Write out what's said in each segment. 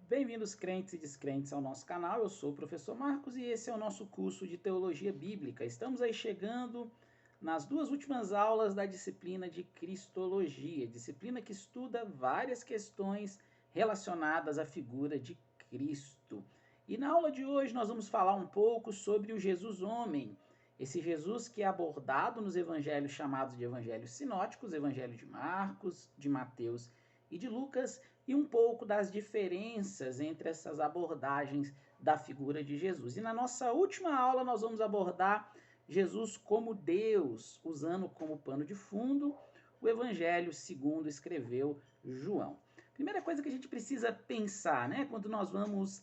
Bem-vindos, crentes e descrentes, ao nosso canal. Eu sou o professor Marcos e esse é o nosso curso de Teologia Bíblica. Estamos aí chegando nas duas últimas aulas da disciplina de Cristologia, disciplina que estuda várias questões relacionadas à figura de Cristo. E na aula de hoje nós vamos falar um pouco sobre o Jesus homem, esse Jesus que é abordado nos evangelhos chamados de evangelhos sinóticos, evangelho de Marcos, de Mateus e de Lucas, e um pouco das diferenças entre essas abordagens da figura de Jesus. E na nossa última aula nós vamos abordar Jesus como Deus, usando como pano de fundo o Evangelho segundo escreveu João. Primeira coisa que a gente precisa pensar, né, quando nós vamos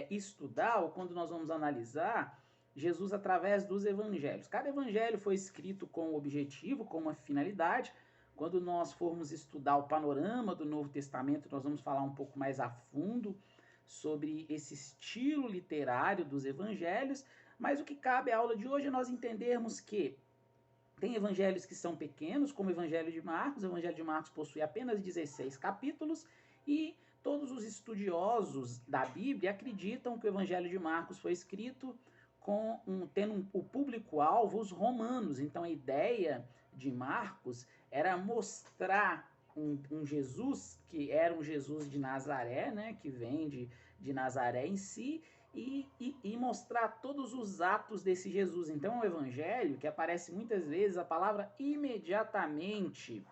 estudar ou quando nós vamos analisar Jesus através dos evangelhos. Cada evangelho foi escrito com um objetivo, com uma finalidade. Quando nós formos estudar o panorama do Novo Testamento, nós vamos falar um pouco mais a fundo sobre esse estilo literário dos evangelhos, mas o que cabe à aula de hoje é nós entendermos que tem evangelhos que são pequenos, como o Evangelho de Marcos. O Evangelho de Marcos possui apenas 16 capítulos e todos os estudiosos da Bíblia acreditam que o Evangelho de Marcos foi escrito tendo o público-alvo os romanos. Então a ideia de Marcos era mostrar um Jesus que era um Jesus de Nazaré, né, que vem de Nazaré em si, e mostrar todos os atos desse Jesus. Então é um evangelho que aparece muitas vezes a palavra imediatamente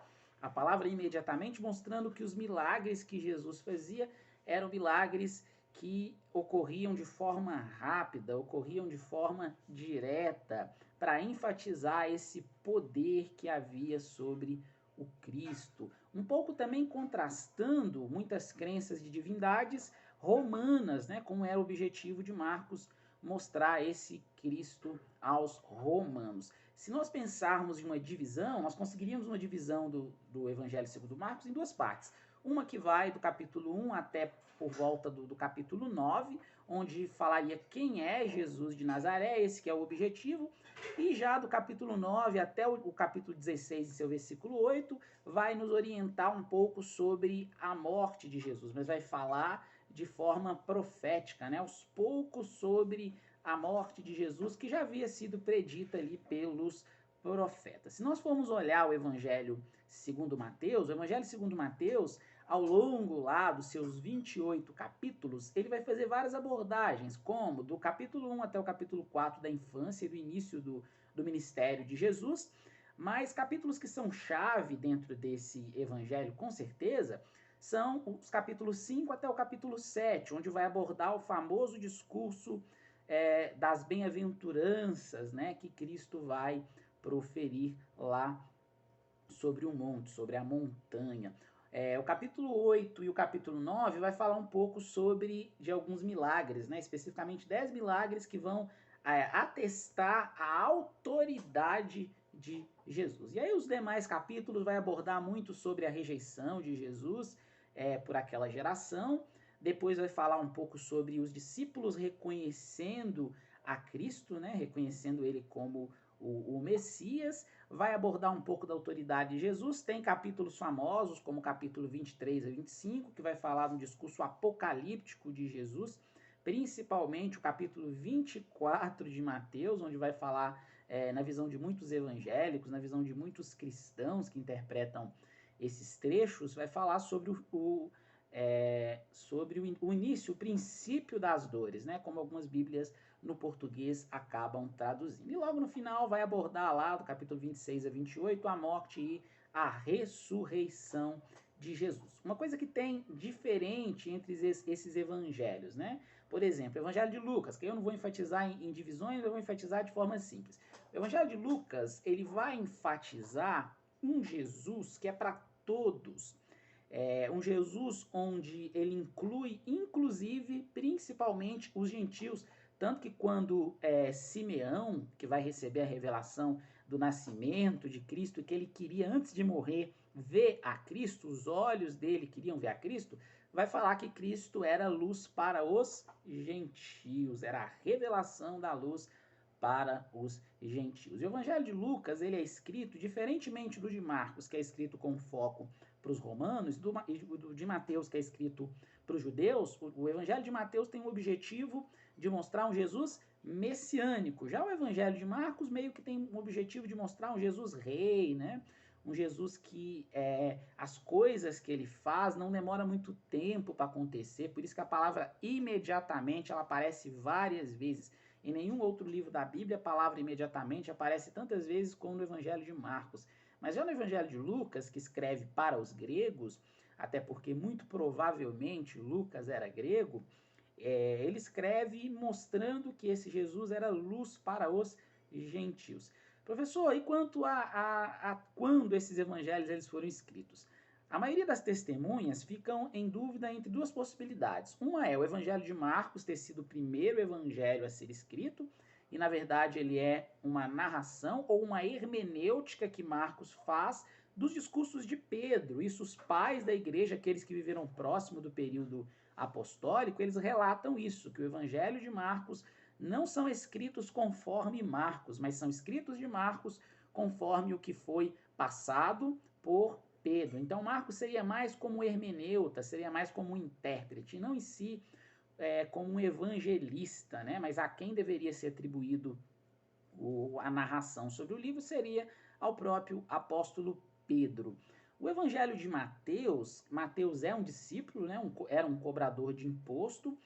mostrando que os milagres que Jesus fazia eram milagres que ocorriam de forma rápida, ocorriam de forma direta, para enfatizar esse poder que havia sobre o Cristo. Um pouco também contrastando muitas crenças de divindades romanas, né, como era o objetivo de Marcos, mostrar esse Cristo aos romanos. Se nós pensarmos em uma divisão, nós conseguiríamos uma divisão do Evangelho segundo Marcos em duas partes. Uma que vai do capítulo 1 até por volta do capítulo 9, onde falaria quem é Jesus de Nazaré, esse que é o objetivo, e já do capítulo 9 até o capítulo 16, em seu versículo 8, vai nos orientar um pouco sobre a morte de Jesus, mas vai falar de forma profética, né, aos poucos sobre a morte de Jesus, que já havia sido predita ali pelos profetas. Se nós formos olhar o Evangelho segundo Mateus, o Evangelho segundo Mateus, ao longo lá dos seus 28 capítulos, ele vai fazer várias abordagens, como do capítulo 1 até o capítulo 4 da infância e do início do ministério de Jesus, mas capítulos que são chave dentro desse evangelho, com certeza, são os capítulos 5 até o capítulo 7, onde vai abordar o famoso discurso das bem-aventuranças, né, que Cristo vai proferir lá sobre o monte, sobre a montanha. O capítulo 8 e o capítulo 9 vai falar um pouco de alguns milagres, né? Especificamente 10 milagres que vão atestar a autoridade de Jesus. E aí os demais capítulos vai abordar muito sobre a rejeição de Jesus por aquela geração. Depois vai falar um pouco sobre os discípulos reconhecendo a Cristo, né? Reconhecendo ele como o Messias. Vai abordar um pouco da autoridade de Jesus. Tem capítulos famosos, como o capítulo 23 a 25, que vai falar do discurso apocalíptico de Jesus, principalmente o capítulo 24 de Mateus, onde vai falar na visão de muitos evangélicos, na visão de muitos cristãos que interpretam esses trechos, vai falar sobre o início, o princípio das dores, né? Como algumas bíblias no português acabam traduzindo. E logo no final vai abordar lá, do capítulo 26 a 28, a morte e a ressurreição de Jesus. Uma coisa que tem diferente entre esses evangelhos, né? Por exemplo, o evangelho de Lucas, que eu não vou enfatizar em divisões, eu vou enfatizar de forma simples. O evangelho de Lucas, ele vai enfatizar um Jesus que é para todos. Um Jesus onde ele inclui, inclusive, principalmente os gentios, tanto que quando Simeão, que vai receber a revelação do nascimento de Cristo, que ele queria, antes de morrer, ver a Cristo, os olhos dele queriam ver a Cristo, vai falar que Cristo era luz para os gentios, era a revelação da luz para os gentios. E o Evangelho de Lucas, ele é escrito, diferentemente do de Marcos, que é escrito com foco para os romanos, e do de Mateus, que é escrito para os judeus, o Evangelho de Mateus tem o objetivo de mostrar um Jesus messiânico. Já o Evangelho de Marcos meio que tem o objetivo de mostrar um Jesus rei, né? Um Jesus que as coisas que ele faz não demora muito tempo para acontecer, por isso que a palavra imediatamente ela aparece várias vezes. Em nenhum outro livro da Bíblia a palavra imediatamente aparece tantas vezes como no Evangelho de Marcos. Mas já no Evangelho de Lucas, que escreve para os gregos, até porque muito provavelmente Lucas era grego, ele escreve mostrando que esse Jesus era luz para os gentios. Professor, e quanto a quando esses evangelhos eles foram escritos? A maioria das testemunhas ficam em dúvida entre duas possibilidades. Uma é o Evangelho de Marcos ter sido o primeiro evangelho a ser escrito, e na verdade ele é uma narração ou uma hermenêutica que Marcos faz dos discursos de Pedro. Isso os pais da igreja, aqueles que viveram próximo do período apostólico, eles relatam isso, que o Evangelho de Marcos não são escritos conforme Marcos, mas são escritos de Marcos conforme o que foi passado por Pedro. Então Marcos seria mais como um hermeneuta, seria mais como um intérprete, não em si como um evangelista, né? Mas a quem deveria ser atribuído a narração sobre o livro seria ao próprio apóstolo Pedro. O Evangelho de Mateus, Mateus é um discípulo, né? Era um cobrador de imposto.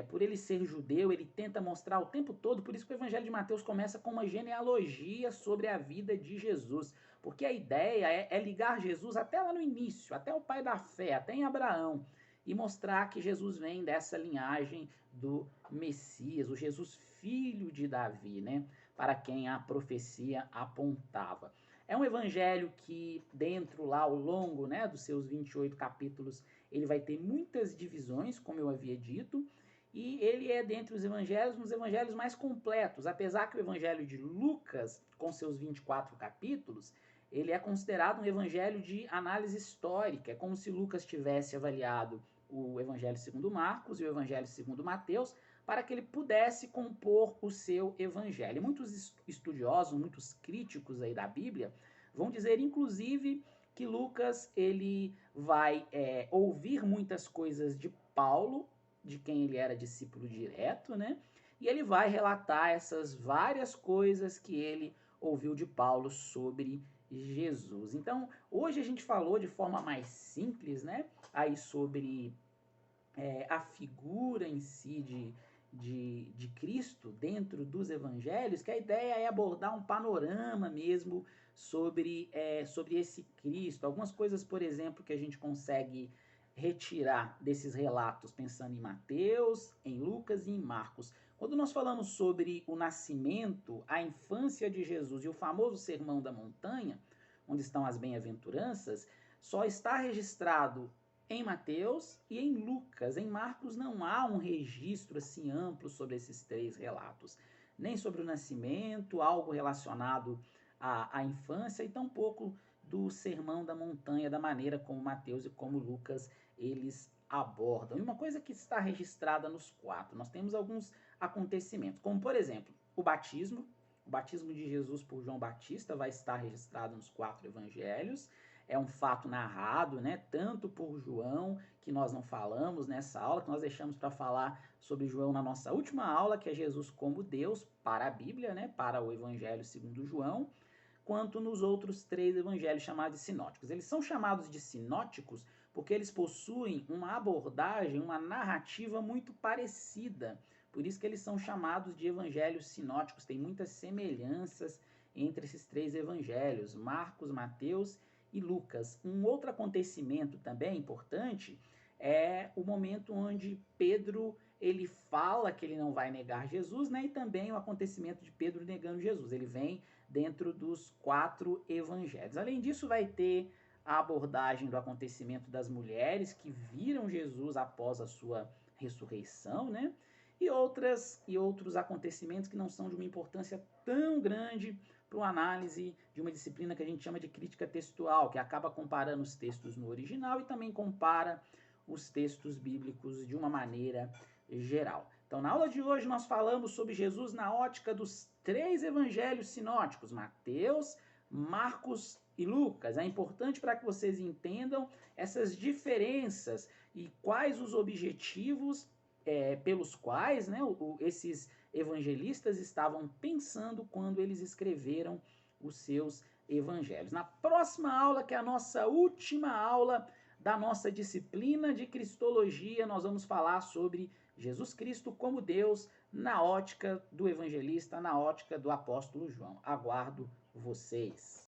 Por ele ser judeu, ele tenta mostrar o tempo todo, por isso que o Evangelho de Mateus começa com uma genealogia sobre a vida de Jesus, porque a ideia é ligar Jesus até lá no início, até o pai da fé, até em Abraão, e mostrar que Jesus vem dessa linhagem do Messias, o Jesus filho de Davi, né? Para quem a profecia apontava. É um evangelho que, dentro lá, ao longo, né, dos seus 28 capítulos, ele vai ter muitas divisões, como eu havia dito, e ele é, dentre os evangelhos, um dos evangelhos mais completos, apesar que o evangelho de Lucas, com seus 24 capítulos, ele é considerado um evangelho de análise histórica, é como se Lucas tivesse avaliado o evangelho segundo Marcos e o evangelho segundo Mateus, para que ele pudesse compor o seu evangelho. Muitos estudiosos, muitos críticos aí da Bíblia, vão dizer, inclusive, que Lucas ele vai ouvir muitas coisas de Paulo, de quem ele era discípulo direto, né? E ele vai relatar essas várias coisas que ele ouviu de Paulo sobre Jesus. Então, hoje a gente falou de forma mais simples, né? Aí sobre a figura em si de Cristo dentro dos evangelhos, que a ideia é abordar um panorama mesmo sobre esse Cristo. Algumas coisas, por exemplo, que a gente consegue retirar desses relatos, pensando em Mateus, em Lucas e em Marcos. Quando nós falamos sobre o nascimento, a infância de Jesus e o famoso Sermão da Montanha, onde estão as bem-aventuranças, só está registrado em Mateus e em Lucas. Em Marcos não há um registro assim amplo sobre esses três relatos, nem sobre o nascimento, algo relacionado à infância, e tampouco do Sermão da Montanha, da maneira como Mateus e como Lucas eles abordam. E uma coisa que está registrada nos quatro, nós temos alguns acontecimentos, como por exemplo, o batismo de Jesus por João Batista vai estar registrado nos quatro evangelhos. É um fato narrado, né, tanto por João, que nós não falamos nessa aula, que nós deixamos para falar sobre João na nossa última aula, que é Jesus como Deus, para a Bíblia, né, para o Evangelho segundo João, quanto nos outros três evangelhos chamados de sinóticos. Eles são chamados de sinóticos porque eles possuem uma abordagem, uma narrativa muito parecida. Por isso que eles são chamados de evangelhos sinóticos. Tem muitas semelhanças entre esses três evangelhos, Marcos, Mateus e Lucas. Um outro acontecimento também importante é o momento onde Pedro ele fala que ele não vai negar Jesus, né? E também o acontecimento de Pedro negando Jesus. Ele vem dentro dos quatro evangelhos. Além disso, vai ter a abordagem do acontecimento das mulheres que viram Jesus após a sua ressurreição, né? E outros acontecimentos que não são de uma importância tão grande para uma análise de uma disciplina que a gente chama de crítica textual, que acaba comparando os textos no original e também compara os textos bíblicos de uma maneira geral. Então, na aula de hoje, nós falamos sobre Jesus na ótica dos três evangelhos sinóticos, Mateus, Marcos e Lucas. É importante para que vocês entendam essas diferenças e quais os objetivos pelos quais, né, esses evangelistas estavam pensando quando eles escreveram os seus evangelhos. Na próxima aula, que é a nossa última aula da nossa disciplina de Cristologia, nós vamos falar sobre Jesus Cristo como Deus na ótica do evangelista, na ótica do apóstolo João. Aguardo vocês.